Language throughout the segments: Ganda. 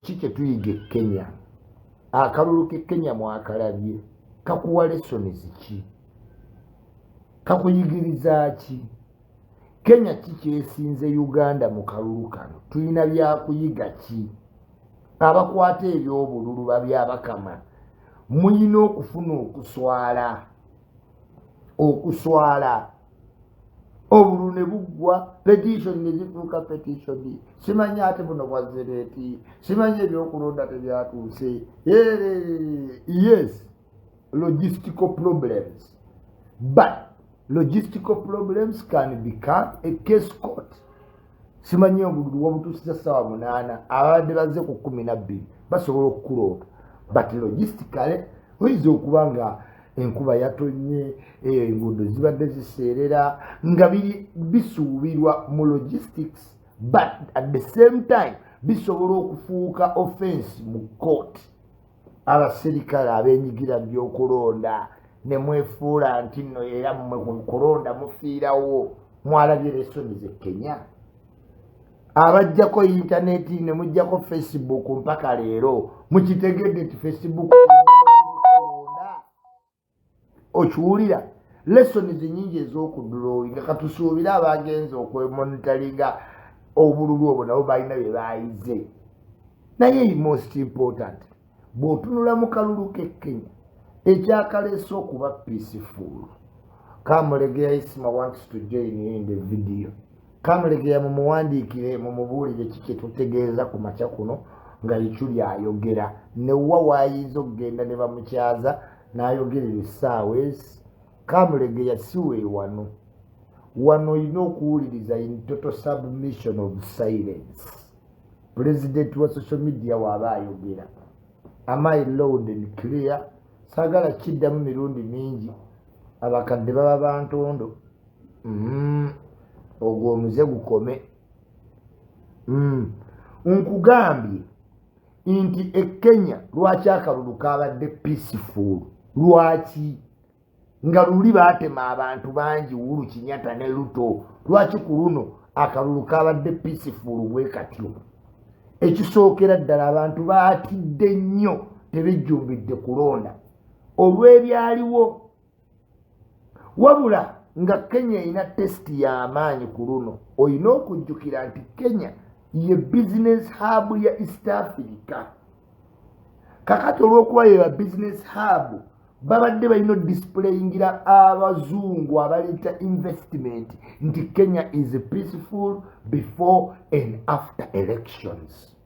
kike tuyige Kenya akalulu ke Kenya mwakalabye kakuwa lessons ki kakuyigiriza ki Kenya kikyesinze Uganda mu kalulu kano tulina byakuyiga ki abakwata ebyobululu babyabakama muyina okufuna okuswala obululu ne buggwa petition ne zifuuka petition simanya ate buno bwazereti simanya ebyokulonda tebyatuuse yes logistical problems but logistical problems can become a case court simanya obululu wabutuusiza ssaawa 8 abadde bazze ku 12 basobola okukuloopa but logistically oyinza okuba nga enkuba yatonye enguudo zibadde ziseerera nga bisuubirwa mu logistics but at the same time bisobola okufuuka offense mu court abaserikale abenyigira byokulonda ne mwefuula nti nno era mu kulonda mufiirawo mwalabye lessons e Kenya abajjako internet ne mujjako Facebook mpaka leero mukitegedde nti Facebook okiwulira lessons nyingi ez'okudulowinga katusuubira abagenza okwemonitaringa obululu obwo nabo balina bye baayize naye most important bw'otunula mu kalulu ke Kenya ekyakaleese okuba peaceful Kamulegeya Isma wants to join in the video Kamulegeya mumuwandiikire mumubuulire kiki tutegeeza ku makya kuno nga Ichuli ayogera ne wa waayinza okugenda ne bamukyaza n'ayogerera essaawa ezi Kamulegeya siwe wano olina okuwuliriza in total submission of silence president wa social media waaba ayogera am I loud and clear saagala kiddamu mirundi mingi abakadde baba bantondo ogwo omuze gukome nkugambye nti e Kenya lwaki akalulu kabadde peaceful lwaki nga luli baatema abantu bangi Uhuru Kenyatta ne Ruto lwaki ku luno akalulu kabadde peaceful bwe katyo ekisookera ddala abantu baatidde nnyo tebejjumbidde kulonda olw'ebyaliwo wabula nga Kenya ina testi y'amaanyi ku luno olina okujjukira nti Kenya ye business hub ya East Africa kakati olw'okuba ye business hub babadde balina displayingira abazungu abaleeta investment nti Kenya is peaceful before and after elections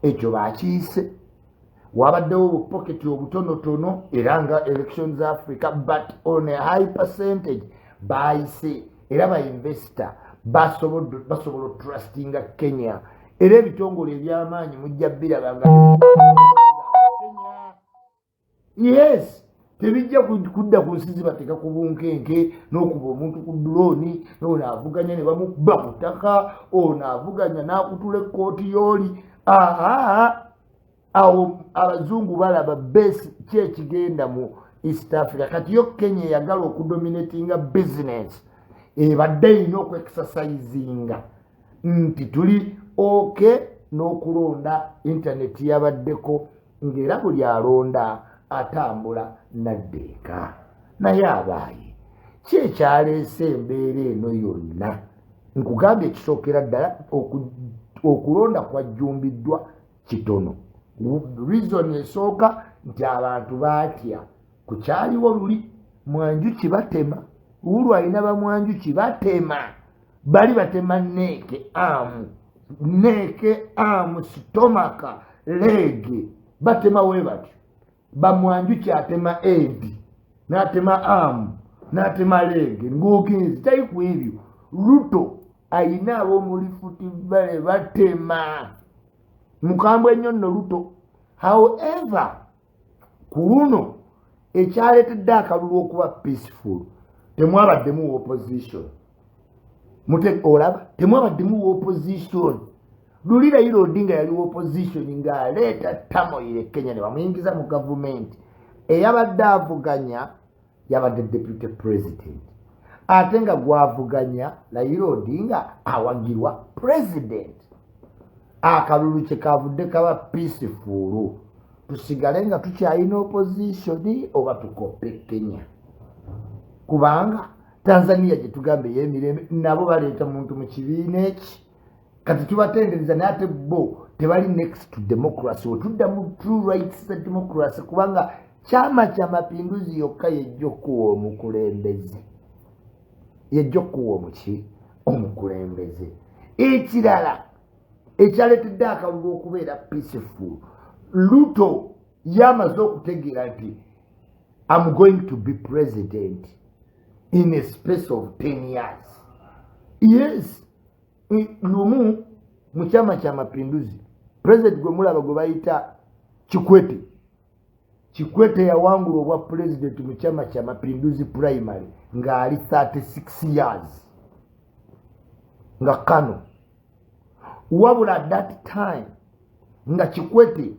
ekyo baakiyise wabaddewo obupoketi obutonotono era nga elections Africa but on a high percentage baayise era bainvestor basobola trustinga Kenya era ebitongole eby'amaanyi mujja biraba nga yes tebijja kudda ku nsi zibateeka ku bunkenke n'okuba omuntu ku droni ono avuganya ne bamukuba ku ttaka ono avuganya n'akutula ekkooti y'oli awo abazungu balaba base ki ekigenda mu East Africa kati yo Kenya eyagala okudominatinga business ebadde erina okwekisasayizinga nti tuli oke n'okulonda internet yabaddeko ng'era buli alonda atambula naddeeka naye abaayi ki ekyaleese embeera eno yonna nkugambye ekisookera ddala okulonda kwajjumbiddwa kitono reason esooka nti abantu baatya kukyaliwo luli mwanjuki batema Uhuru alina bamwanjuki batema bali batema neeke amu sitomaka lege batema we batyo bamwanjuki atema edi n'atema amu n'atema lege ng'okinzi tali ku ebyo Ruto ayina ab'omuli Futi Valley batema mukambwe ennyo nno Ruto however ku luno ekyaleetedde akalulu okuba peaceful temwabaddemu opposition olaba temwabaddemu opposition luli Raila Odinga yali opposition ng'aleeta tamoyire Kenya ne bamuyingiza mu gavumenti eyabadde avuganya yabadde deputy president ate nga gwavuganya Raila Odinga awagirwa president akalulu kyekavudde kaba peaceful tusigale nga tukyalina opposition oba tukope Kenya kubanga Tanzania gyetugambe y'emirembe nabo baleeta muntu mu kibiina eki kati tubatendereza naye ate bo tebali next to democracy wetudda mu true rights za democracy kubanga Chama cha Mapinduzi yokka yejjokuwa omukulembeze yejjokuwa omuki omukulembeze ekirala ekyaletedde akalulu okubeera peaceful Ruto yamaze okutegeera nti I'm going to be president in a space of 10 years. Yes, lumu mu Chama cha Mapinduzi president gwe mulaba gwe bayita Kikwete yawangula obwa president mu Chama cha Mapinduzi primary nga ali 36 years nga Kano wabula at that time nga Kikwete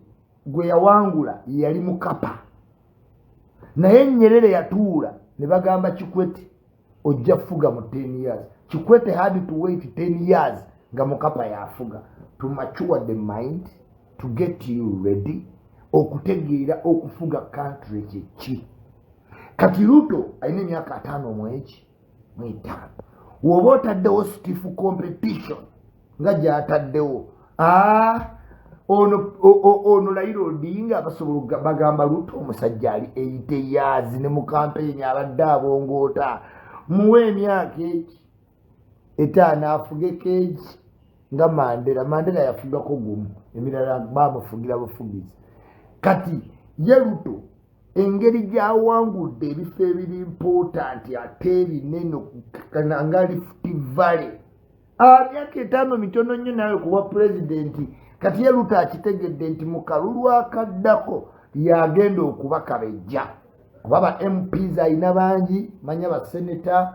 gwe yawangula yali mukapa naye Nyerere yatuula ne bagamba Kikwete ojja fuga mu 10 years. Kikwete had to wait 10 years nga mukapa yafuga to mature the mind to get you ready okutegeera okufuga country kiki. Kati Ruto alina emyaka 5 mweki mwitano woba otaddewo stiff competition nga gyataddewo ono Raila Odinga basobola bagamba Ruto omusajja ali 80 years ne mu campaign abadde abongoota muwe emyaka etaano afuge keeki nga Mandela yafugako gumu emirala bamufugira bufugizi. Kati ye Ruto engeri gyawangudde ebifo ebiri important ate ebinene nga Rift Valley myaka 5 mitono nnyo nawe kuba president. Kati ye Ruto akitegedde nti mu kalulu akaddako yagenda okubakabejja kuba ba MPs alina bangi manya ba senator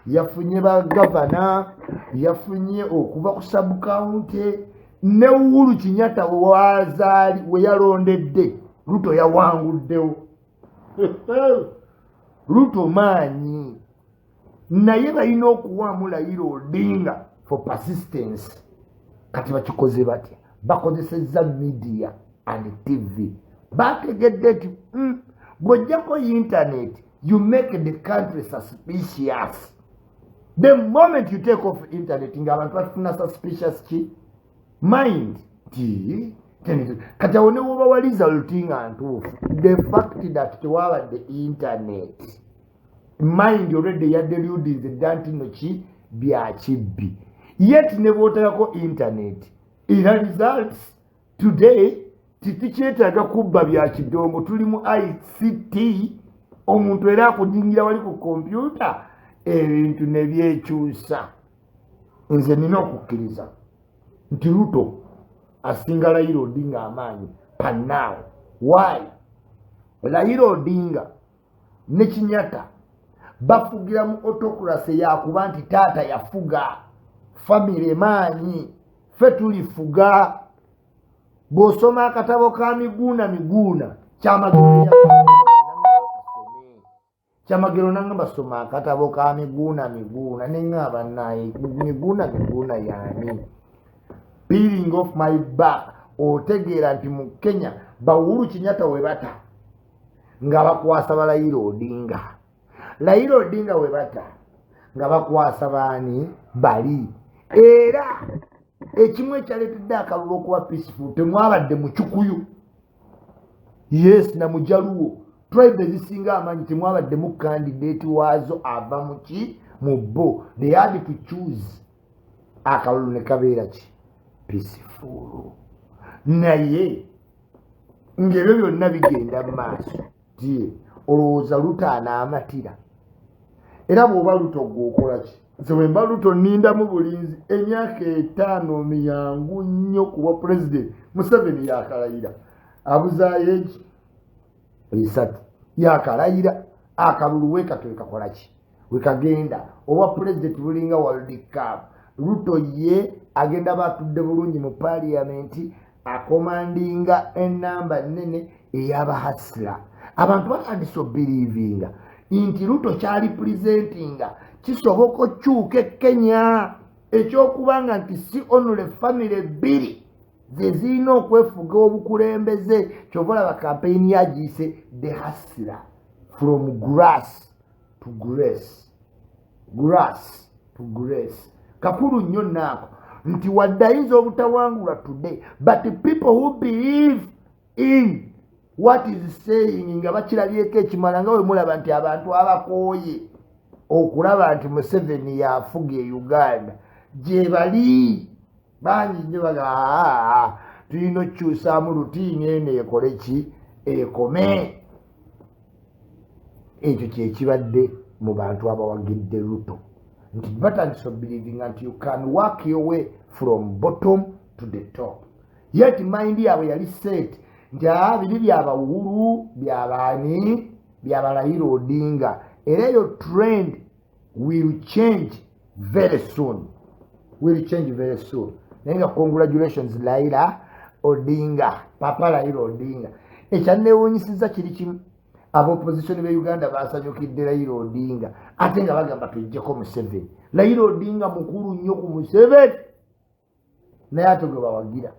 yafunye ba governor yafunye okuva ku sub county ne Uhuru Kenyatta wazaali we yalondedde Ruto yawanguddewo. Ruto maanyi naye balina okuwaamu Raila Odinga for persistence. Kati bakikoze batya bakozesezza media and TV bategedde ti bw'ojjako internet you make the country suspicious. The moment you take off internet ng'abantu bafuna suspicious mind kati awo ne woba wa result nga ntuufu the fact that tewabadde internet mind already yadeludinze dda nti no ki bya kibbi yet ne bw'otayako internet era results today titukyetaaga kubba bya kidongo tuli mu ICT omuntu era akunyingira wali ku kompyuta ebintu ne byekyusa. Nze nina okukkiriza nti Ruto asinga Raila Odinga amaanyi pannaawo. Why? Raila Odinga ne Kenyatta bafugira mu autocracy yakuba nti taata yafuga family maanyi ffe tulifuga. Bw'osoma akatabo ka miguuna kyamagero nange basoma akatabo ka miguuna neŋŋamba naye miguuna yaani peeling off my back otegeera nti mu Kenya Uhuru Kenyatta we bata nga bakwasa ba Raila Odinga we bata nga bakwasa baani bali. Era ekimu ekyaletedde akalulu okuba peaceful temwabadde mu Kikuyu yes na Mujaluwo tribe ezisinga amaanyi temwabadde mu candidate waazo ava mu ki mu bo. They had to choose akalulu ne kabeera ki peaceful. Naye ng'ebyo byonna bigenda mu maaso olowooza Ruto anaamatira. Era bw'oba Ruto gw'okola ki? Nze bwe mba Ruto nnindamu bulinzi emyaka 5 miyangu nnyo kuba president. Museveni yakalayira abuzaayo eki 3 yakalayira akalulu wekatwekakola ki wekagenda oba president bulinga World Cup. Ruto ye agenda batudde bulungi mu parliament akomandinga enamba nene ey'abahasira. Abantu batandise obelivinga nti Ruto kyali presentinga kisoboka okyuka Kenya ekyokubanga nti si onule family 2 ze zirina okwefuga obukulembeze. Kyova olaba kampeyini yagiyise the hustler from grass to grace. Grass to grace. Kakulu nnyo naako nti wadde ayinza obutawangulwa today, but the people who believe in what is saying nga bakirabyeko ekimala nga we mulaba nti abantu abakooye okulaba nti Museveni yafuga e Uganda gye bali bangi nnyo baga tulina okukyusaamu lutiini eno ekole ki ekome. Ekyo kyekibadde mu bantu abawagidde Ruto nti batandise obelieving nti you can work your way from bottom to the top, yet mind yaabwe yali set nti biri byabawulu byabaani byabalayira Odinga era eyo trend will change very soon. Naye nga congratulations Raila Odinga, Papa Raila Odinga. Ekyanneewuunyisizza kiri kimu, ab'opposition be Uganda basanyukidde Raila Odinga ate nga bagamba tujjeko Museveni. Raila Odinga mukulu nnyo ku Museveni naye ate gwe bawagira.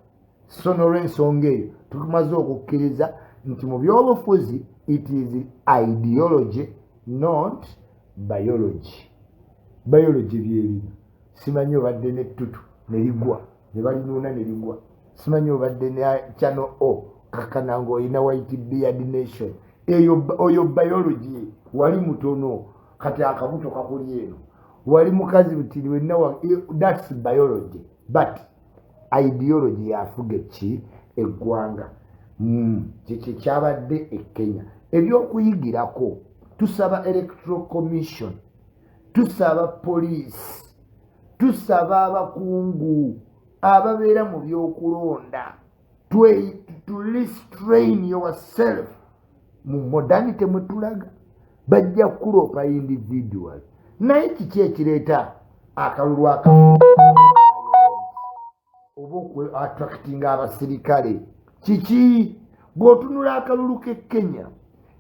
So n'olw'ensonga eyo tumaze okukkiriza nti mu byobufuzi it is ideology not biology. Biology byebino simanyi obadde n'ettutu ne ligwa ne balinuuna ne ligwa, simanyi obadde ne Channel O kakana ng'olina white beard nation. Oyo biology wali mutono kati akabuto kakuli eno wali mukazi butiri wenna, that's biology, but ideology yafuga ki eggwanga. Kiki kyabadde e Kenya ebyokuyigirako. Tusaba Electoral Commission, tusaba police, tusaba abakungu ababeera mu byokulonda to restrain yourself. Mu modernity mwetulaga bajja kulopa individual. Naye kiki ekireeta akalulu akafu oba attracting abasirikale? Kiki bw'otunula akalulu k'e Kenya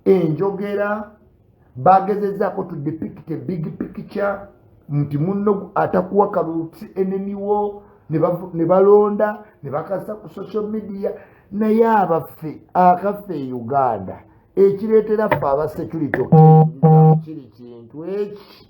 enjogera bagezezzaako to depict a big picture nti munno atakuwa kalulu enemy wo ne balonda ne bakasa ku social media. Naye abaffe akaffe e Uganda ekireetera ffe abasecurity okukiriza kiri kintu eki.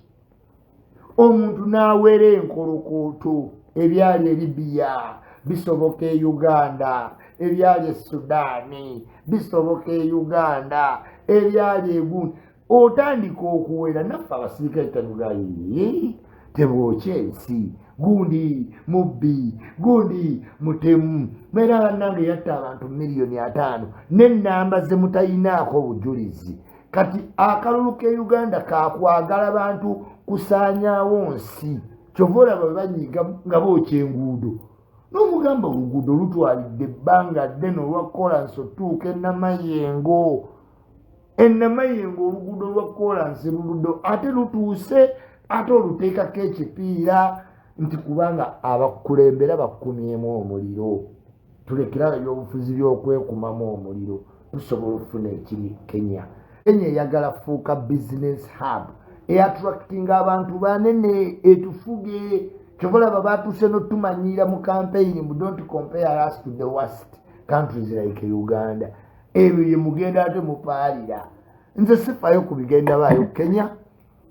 Omuntu n'aweera enkolokooto ebyali e Libya bisoboka e Uganda, ebyali e Sudaani bisoboka e Uganda, ebyali egundi otandika okuwera. Naffe abasirikale tanugayi tebwokya ensi, gundi mubbi, gundi mutemu. Era bannange yatta abantu 5,000,000 n'ennamba ze mutayinaako bujulizi. Kati akalulu k'e Uganda kakwagala bantu kusaanyaawo nsi. Kyova olaba bwe banyiga nga bookya enguudo n'omugamba oluguudo lutwalidde ebbanga ddene olwa kolansi otuuka e Namayengo. E Namayengo oluguudo lwa kolansi luludo ate lutuuse ate oluteekako ekipiira nti kubanga abakulembera bakumyemu omuliro. Tulekera ebyobufuzi by'okwekumamu omuliro tusobola okufuna ekiri Kenya. Kenya eyagala fuuka business hub attracting abantu banene etufuge. Kyova olaba batuuse n'otumanyira mu campaign mu don't compare us to the worst countries like Uganda. Ebyo ye mugenda ate mupaalira. Nze sifayo ku bigenda baayo Kenya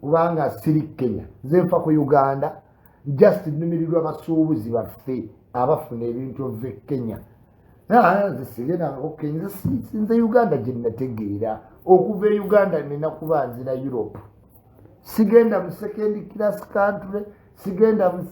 kubanga siri Kenya, nze nfa ku Uganda. Just nnumirirwa abasuubuzi baffe abafuna ebintu ova e Kenya. Nze sigendangako Kenya, nze Uganda gye nategeera. Okuva e Uganda nina kuba nzira Europe. Sigenda mu second class country, sigenda mu